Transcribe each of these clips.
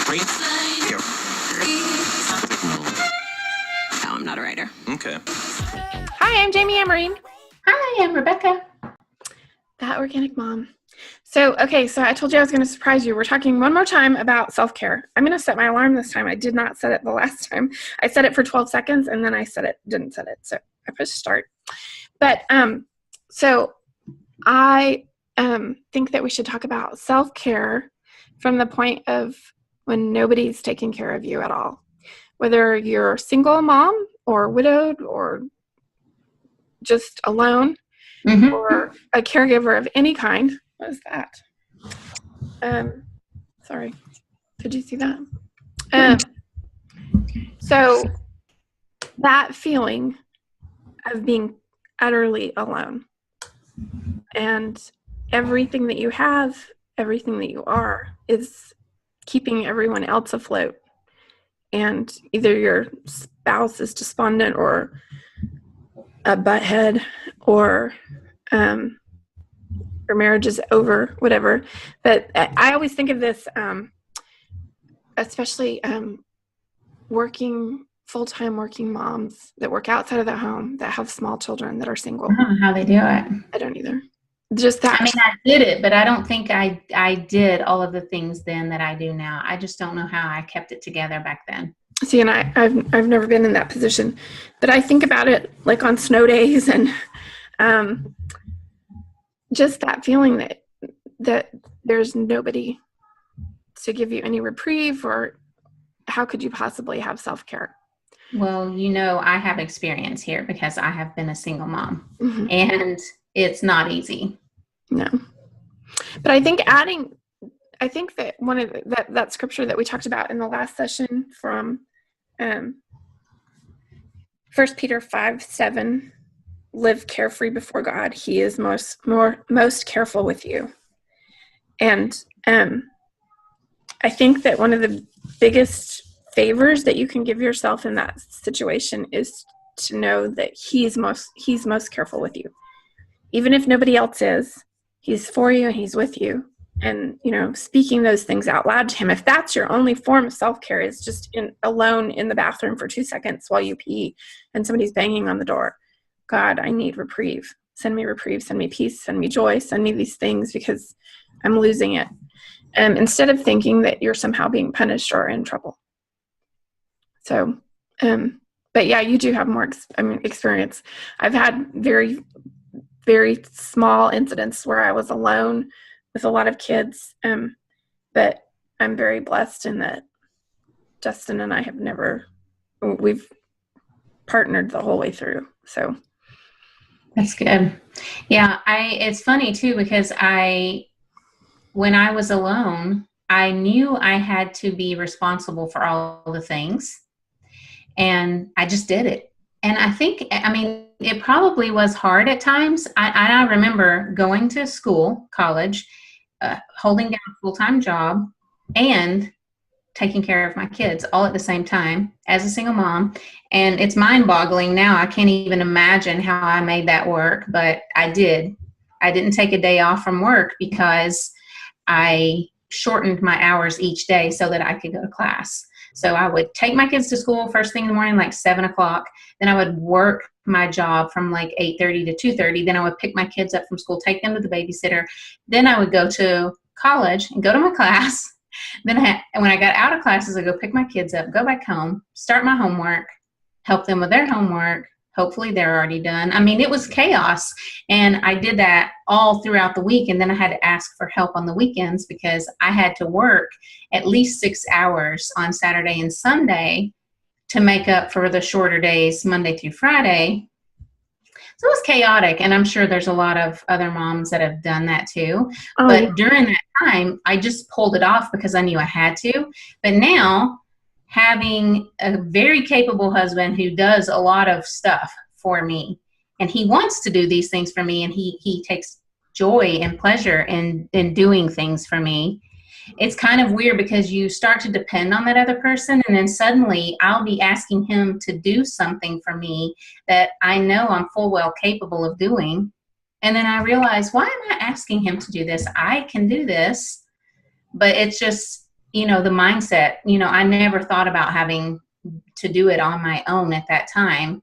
No, I'm not a writer. Okay. Hi, I'm Jami Amarine. Hi, I'm Rebecca. That Organic Mom. So I told you I was going to surprise you. We're talking one more time about self-care. I'm going to set my alarm this time. I did not set it the last time. I set it for 12 seconds and then I didn't set it. So I pushed start. But so I think that we should talk about self-care from the point of when nobody's taking care of you at all. Whether you're a single mom or widowed or just alone, or a caregiver of any kind. What is that? Sorry. Could you see that? So that feeling of being utterly alone and everything that you have, everything that you are is keeping everyone else afloat. And either your spouse is despondent or a butthead or your marriage is over, whatever. But I always think of this, especially full-time working moms that work outside of the home that have small children that are single. I don't know how they do it. I don't either. Just that. I mean, I did it, but I don't think I did all of the things then that I do now. I just don't know how I kept it together back then. See, and I've never been in that position, but I think about it like on snow days and just that feeling that there's nobody to give you any reprieve, or how could you possibly have self-care? Well, I have experience here because I have been a single mom, and it's not easy. No, but I think that one of that scripture that we talked about in the last session from 1 Peter 5:7, live carefree before God. He is most careful with you. And I think that one of the biggest favors that you can give yourself in that situation is to know that he's most careful with you. Even if nobody else is, he's for you and he's with you. And, speaking those things out loud to him, if that's your only form of self-care, is just alone in the bathroom for 2 seconds while you pee and somebody's banging on the door. God, I need reprieve. Send me reprieve, send me peace, send me joy, send me these things because I'm losing it. Instead of thinking that you're somehow being punished or in trouble. So, but yeah, you do have more experience. I've had very, very small incidents where I was alone with a lot of kids, but I'm very blessed in that Justin and I we've partnered the whole way through. So that's good. Yeah, it's funny too because when I was alone, I knew I had to be responsible for all the things, and I just did it. And I think, it probably was hard at times. I remember going to college, holding down a full-time job and taking care of my kids all at the same time as a single mom. And it's mind-boggling now. I can't even imagine how I made that work, but I did. I didn't take a day off from work because I shortened my hours each day so that I could go to class. So I would take my kids to school first thing in the morning, like 7 o'clock. Then I would work my job from like 8:30 to 2:30. Then I would pick my kids up from school, take them to the babysitter. Then I would go to college and go to my class. Then when I got out of classes, I'd go pick my kids up, go back home, start my homework, help them with their homework. Hopefully they're already done. It was chaos. And I did that all throughout the week. And then I had to ask for help on the weekends because I had to work at least 6 hours on Saturday and Sunday to make up for the shorter days, Monday through Friday. So it was chaotic. And I'm sure there's a lot of other moms that have done that too. But during that time, I just pulled it off because I knew I had to. But now, having a very capable husband who does a lot of stuff for me, and he wants to do these things for me, and he takes joy and pleasure in doing things for me. It's kind of weird because you start to depend on that other person, and then suddenly I'll be asking him to do something for me that I know I'm full well capable of doing. And then I realize, why am I asking him to do this? I can do this. But it's just, the mindset, I never thought about having to do it on my own at that time.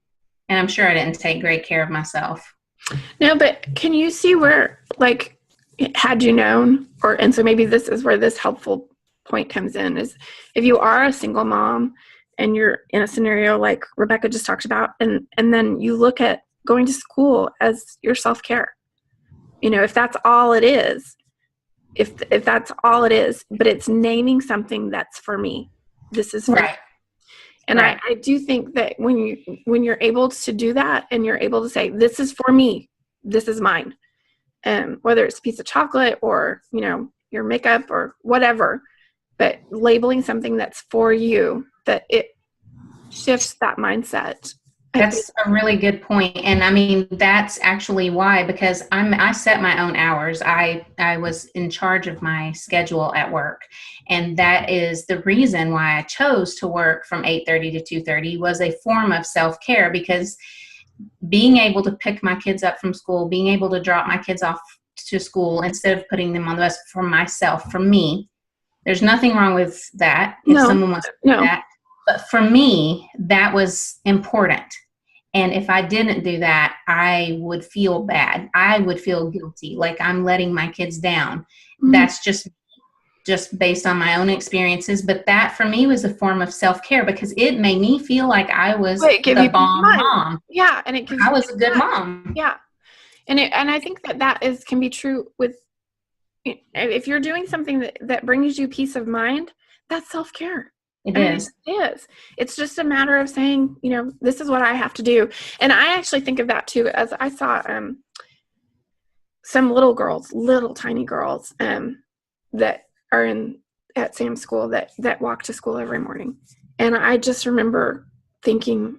And I'm sure I didn't take great care of myself. No, but can you see where, like, had you known, and so maybe this is where this helpful point comes in, is if you are a single mom and you're in a scenario like Rebecca just talked about, and then you look at going to school as your self-care, if that's all it is, if that's all it is, but it's naming something that's for me, this is for right. me. And right. I do think that when you're able to do that and you're able to say, this is for me, this is mine, whether it's a piece of chocolate or, your makeup or whatever, but labeling something that's for you, that it shifts that mindset. That's a really good point. And I mean, that's actually why, because I set my own hours. I was in charge of my schedule at work. And that is the reason why I chose to work from 8:30 to 2:30 was a form of self-care, because being able to pick my kids up from school, being able to drop my kids off to school instead of putting them on the bus for myself, for me, there's nothing wrong with that if someone wants to do that. But for me, that was important. And if I didn't do that, I would feel bad. I would feel guilty, like I'm letting my kids down. Mm-hmm. That's just based on my own experiences. But that for me was a form of self-care, because it made me feel like I was the bomb mom. Yeah, and it gives I was a good mom. Yeah, and I think that can be true with, if you're doing something that brings you peace of mind, that's self-care. It is. It is. It's just a matter of saying, this is what I have to do. And I actually think of that too, as I saw some little tiny girls that are at Sam's school that walk to school every morning. And I just remember thinking,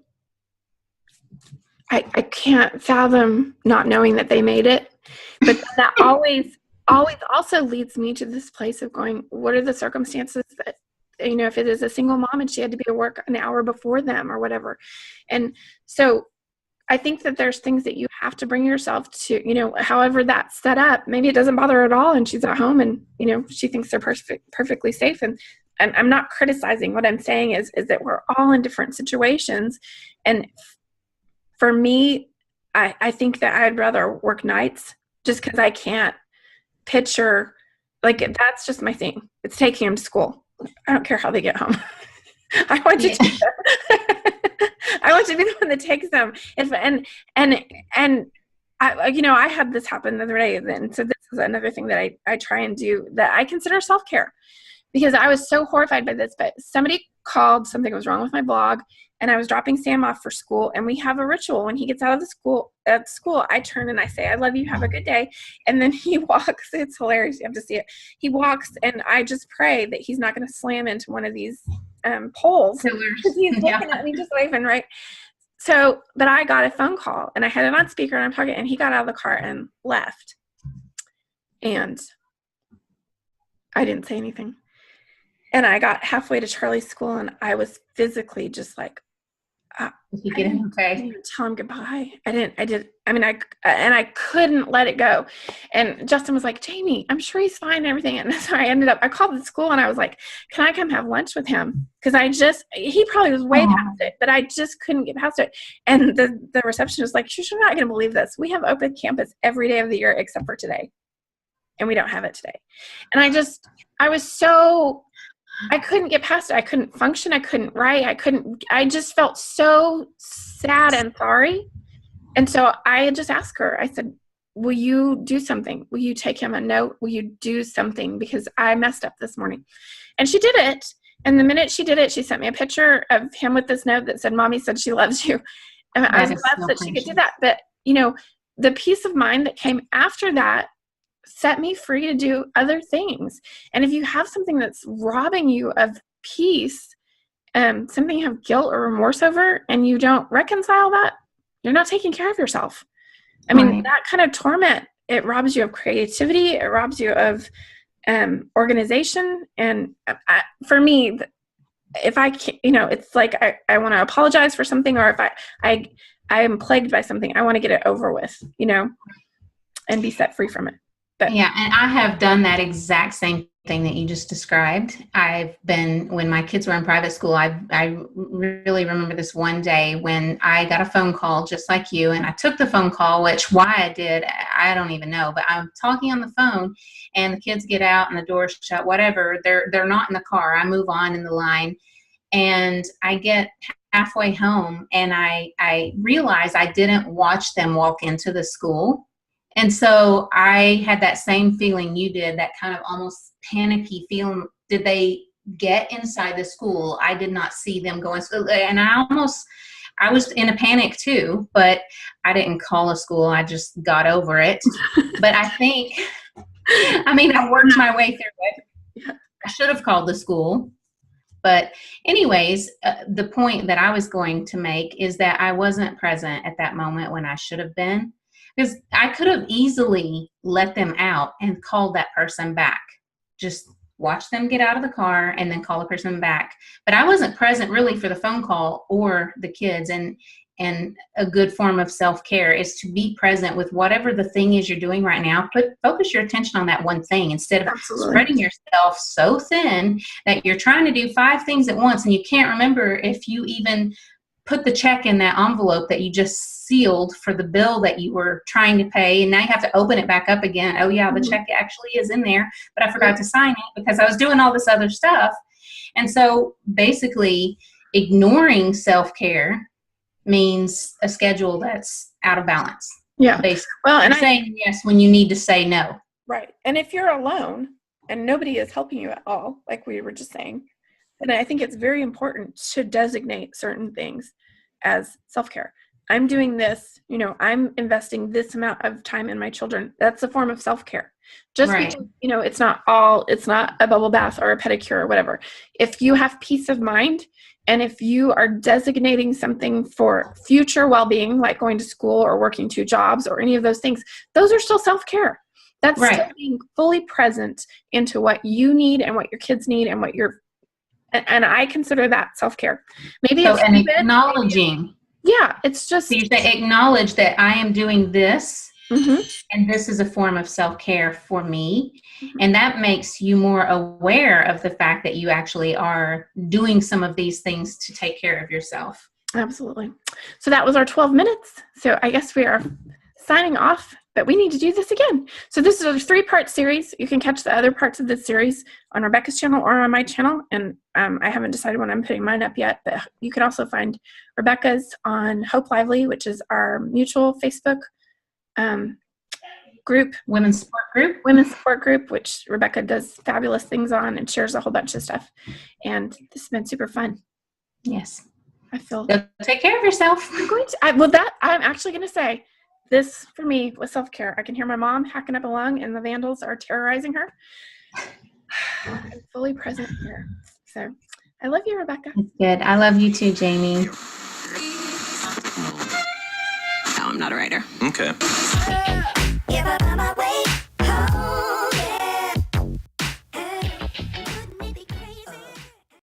I can't fathom not knowing that they made it. But that always also leads me to this place of going, what are the circumstances that, if it is a single mom and she had to be at work an hour before them or whatever. And so I think that there's things that you have to bring yourself to, however that's set up. Maybe it doesn't bother her at all and she's at home and, she thinks they're perfectly safe. And I'm not criticizing. What I'm saying is that we're all in different situations. And for me, I think that I'd rather work nights just because I can't picture, like, that's just my thing. It's taking them to school. I don't care how they get home. I want to take them. I want to be the one that takes them. And I had this happen the other day. And so this is another thing that I try and do that I consider self-care, because I was so horrified by this. But somebody called, something was wrong with my blog, and I was dropping Sam off for school. And we have a ritual. When he gets out of at school, I turn and I say, I love you, have a good day. And then he walks. It's hilarious. You have to see it. He walks, and I just pray that he's not going to slam into one of these poles. He's looking at me just waving, right? So, but I got a phone call, and I had it on speaker, and I'm talking, and he got out of the car and left. And I didn't say anything. And I got halfway to Charlie's school, and I was physically just like, you get him okay? I didn't tell him goodbye. I couldn't let it go. And Justin was like, Jami, I'm sure he's fine and everything. And so I called the school, and I was like, can I come have lunch with him? Because he probably was way past it, but I just couldn't get past it. And the receptionist was like, you're not going to believe this. We have open campus every day of the year except for today. And we don't have it today. And I couldn't get past it. I couldn't function. I couldn't write. I just felt so sad and sorry. And so I just asked her, I said, will you do something? Will you take him a note? Will you do something? Because I messed up this morning. And she did it. And the minute she did it, she sent me a picture of him with this note that said, Mommy said she loves you. And I was glad that she could do that. But, the peace of mind that came after that set me free to do other things. And if you have something that's robbing you of peace, something you have guilt or remorse over, and you don't reconcile that, you're not taking care of yourself. I mean, that kind of torment, it robs you of creativity. It robs you of organization. And for me, if I can't, it's like I want to apologize for something, or if I am plagued by something, I want to get it over with, and be set free from it. But, yeah, and I have done that exact same that you just described. When my kids were in private school, I really remember this one day when I got a phone call just like you, and I took the phone call, which why I did, I don't even know, but I'm talking on the phone and the kids get out and the door's shut, whatever. They're not in the car. I move on in the line and I get halfway home and I realize I didn't watch them walk into the school. And so I had that same feeling you did, that kind of almost panicky feeling. Did they get inside the school? I did not see them go in. And I was in a panic too, but I didn't call a school. I just got over it. But I worked my way through it. I should have called the school. But anyways, the point that I was going to make is that I wasn't present at that moment when I should have been. Because I could have easily let them out and called that person back. Just watch them get out of the car and then call the person back. But I wasn't present really for the phone call or the kids. And a good form of self-care is to be present with whatever the thing is you're doing right now. Focus your attention on that one thing instead of spreading yourself so thin that you're trying to do 5 things at once and you can't remember if you even put the check in that envelope that you just sealed for the bill that you were trying to pay, and now you have to open it back up again. Oh yeah, the check actually is in there, but I forgot to sign it because I was doing all this other stuff. And so basically ignoring self-care means a schedule that's out of balance. Yeah. Basically. Well, and saying yes when you need to say no. Right. And if you're alone and nobody is helping you at all, like we were just saying, then I think it's very important to designate certain things as self-care. I'm doing this, I'm investing this amount of time in my children. That's a form of self-care. Just because, it's not a bubble bath or a pedicure or whatever. If you have peace of mind and if you are designating something for future well-being, like going to school or working 2 jobs or any of those things, those are still self-care. That's still being fully present into what you need and what your kids need and what and I consider that self-care. Maybe it's acknowledging. Yeah, it's just. So you say acknowledge that I am doing this, mm-hmm. and this is a form of self-care for me, and that makes you more aware of the fact that you actually are doing some of these things to take care of yourself. Absolutely. So that was our 12 minutes. So I guess we are signing off, but we need to do this again. So this is a 3-part series. You can catch the other parts of this series on Rebecca's channel or on my channel. And I haven't decided when I'm putting mine up yet, but you can also find Rebecca's on Hope Lively, which is our mutual Facebook group. Women's support group, which Rebecca does fabulous things on and shares a whole bunch of stuff. And this has been super fun. Yes. I feel. Take care of yourself. I'm actually going to say, this, for me, was self-care. I can hear my mom hacking up a lung and the vandals are terrorizing her. I'm fully present here. So I love you, Rebecca. That's good. I love you too, Jami. No, I'm not a writer. Okay.